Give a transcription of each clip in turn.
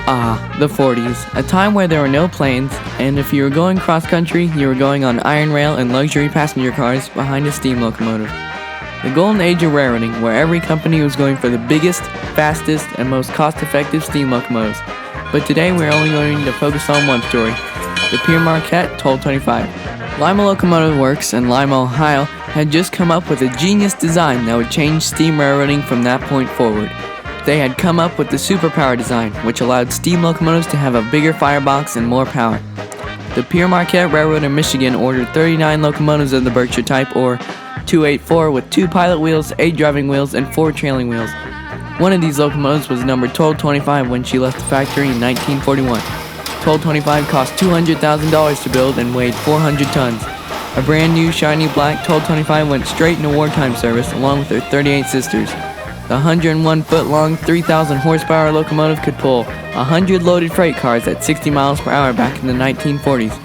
Ah, the 40s, a time where there were no planes, and if you were going cross-country, you were going on iron rail and luxury passenger cars behind a steam locomotive. The golden age of railroading, where every company was going for the biggest, fastest, and most cost-effective steam locomotives. But today we're only going to focus on one story, the Pere Marquette 1225. Lima Locomotive Works in Lima, Ohio, had just come up with a genius design that would change steam railroading from that point forward. They had come up with the superpower design, which allowed steam locomotives to have a bigger firebox and more power. The Pere Marquette Railroad in Michigan ordered 39 locomotives of the Berkshire type, or 284, with 2 pilot wheels, 8 driving wheels, and 4 trailing wheels. One of these locomotives was numbered 1225 when she left the factory in 1941. 1225 cost $200,000 to build and weighed 400 tons. A brand new shiny black 1225 went straight into wartime service along with her 38 sisters. The 101-foot-long, 3,000 horsepower locomotive could pull 100 loaded freight cars at 60 miles per hour back in the 1940s.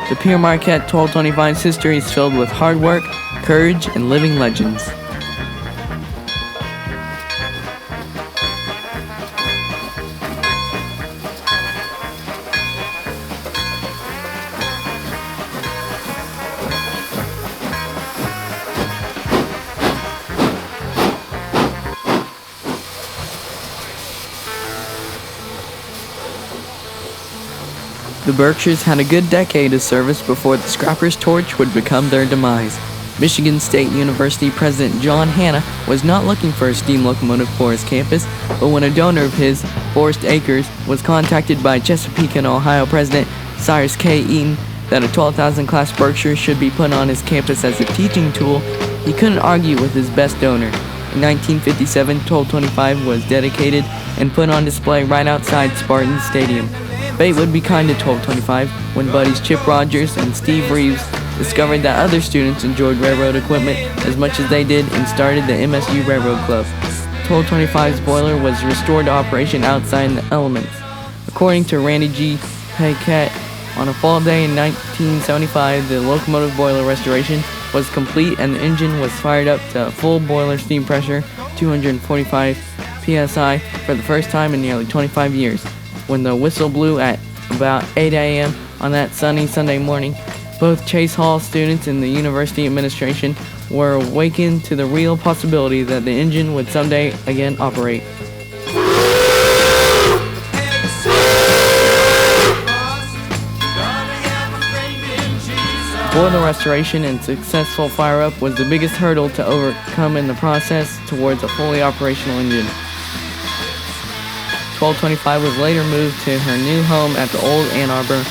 The Pere Marquette 1225's history is filled with hard work, courage, and living legends. The Berkshires had a good decade of service before the scrappers' torch would become their demise. Michigan State University President John Hanna was not looking for a steam locomotive for his campus, but when a donor of his, Forrest Akers, was contacted by Chesapeake and Ohio President Cyrus K. Eaton that a 12,000 class Berkshire should be put on his campus as a teaching tool, he couldn't argue with his best donor. In 1957, 1225 was dedicated and put on display right outside Spartan Stadium. Fate would be kind to 1225 when buddies Chip Rogers and Steve Reeves discovered that other students enjoyed railroad equipment as much as they did and started the MSU Railroad Club. 1225's boiler was restored to operation outside in the elements. According to Randy G. Paquette, on a fall day in 1975, the locomotive boiler restoration was complete and the engine was fired up to full boiler steam pressure, 245 psi, for the first time in nearly 25 years. When the whistle blew at about 8 a.m. on that sunny Sunday morning, both Chase Hall students and the university administration were awakened to the real possibility that the engine would someday again operate. Boiler restoration and successful fire-up was the biggest hurdle to overcome in the process towards a fully operational engine. 1225 was later moved to her new home at the old Ann Arbor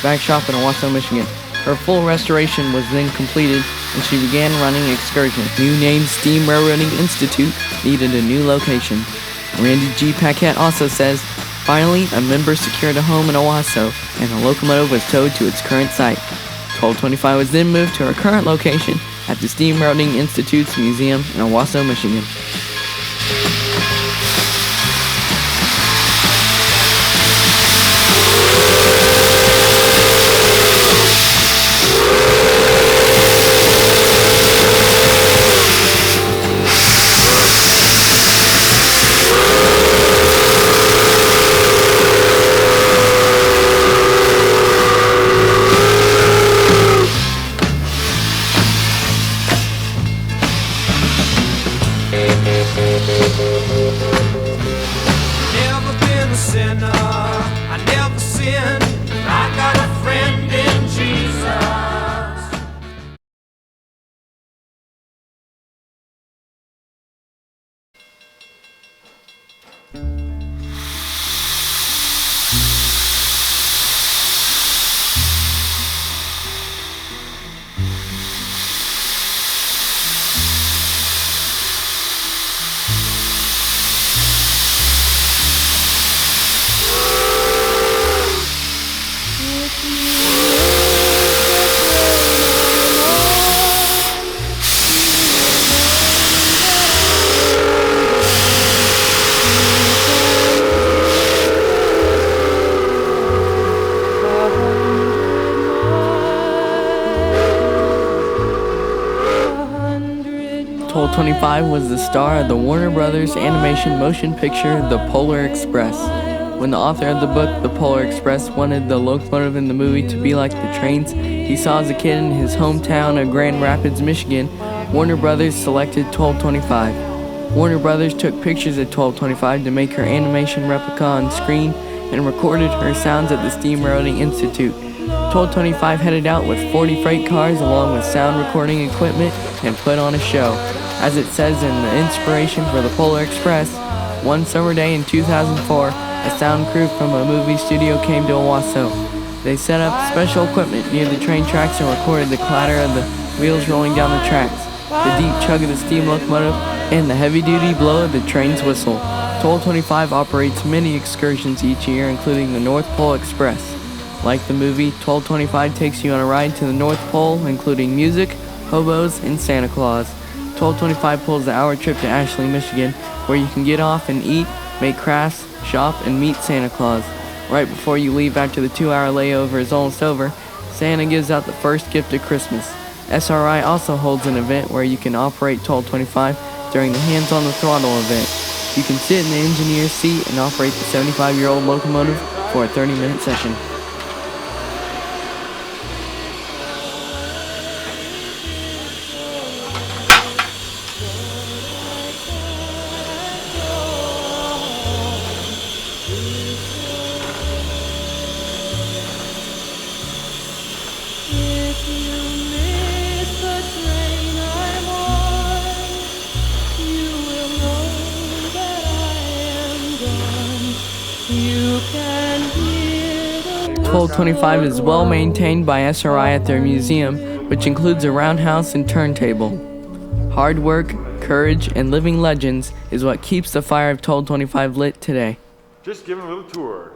back shop in Owasso, Michigan. Her full restoration was then completed and she began running excursions. New named Steam Railroading Institute needed a new location. Randy G. Paquette also says, finally, a member secured a home in Owasso and the locomotive was towed to its current site. 1225 was then moved to her current location at the Steam Railroading Institute's museum in Owasso, Michigan. Never been a sinner, I never sinned. I got a friend in Jesus. Toll 25 was the star of the Warner Brothers animation motion picture The Polar Express. When the author of the book, The Polar Express, wanted the locomotive in the movie to be like the trains he saw as a kid in his hometown of Grand Rapids, Michigan, Warner Brothers selected 1225. Warner Brothers took pictures at 1225 to make her animation replica on screen and recorded her sounds at the Steam Railroading Institute. 1225 headed out with 40 freight cars along with sound recording equipment and put on a show. As it says in the inspiration for the Polar Express, one summer day in 2004, a sound crew from a movie studio came to Owasso. They set up special equipment near the train tracks and recorded the clatter of the wheels rolling down the tracks, the deep chug of the steam locomotive, and the heavy-duty blow of the train's whistle. 1225 operates many excursions each year, including the North Pole Express. Like the movie, 1225 takes you on a ride to the North Pole, including music, hobos, and Santa Claus. 1225 pulls the hour trip to Ashley, Michigan, where you can get off and eat, make crafts, shop, and meet Santa Claus. Right before you leave after the 2-hour layover is almost over, Santa gives out the first gift of Christmas. SRI also holds an event where you can operate 1225 during the Hands on the Throttle event. You can sit in the engineer's seat and operate the 75-year-old locomotive for a 30-minute session. You can hear the 1225 is well maintained by SRI at their museum, which includes a roundhouse and turntable. Hard work, courage, and living legends is what keeps the fire of 1225 lit today. Just give him a little tour.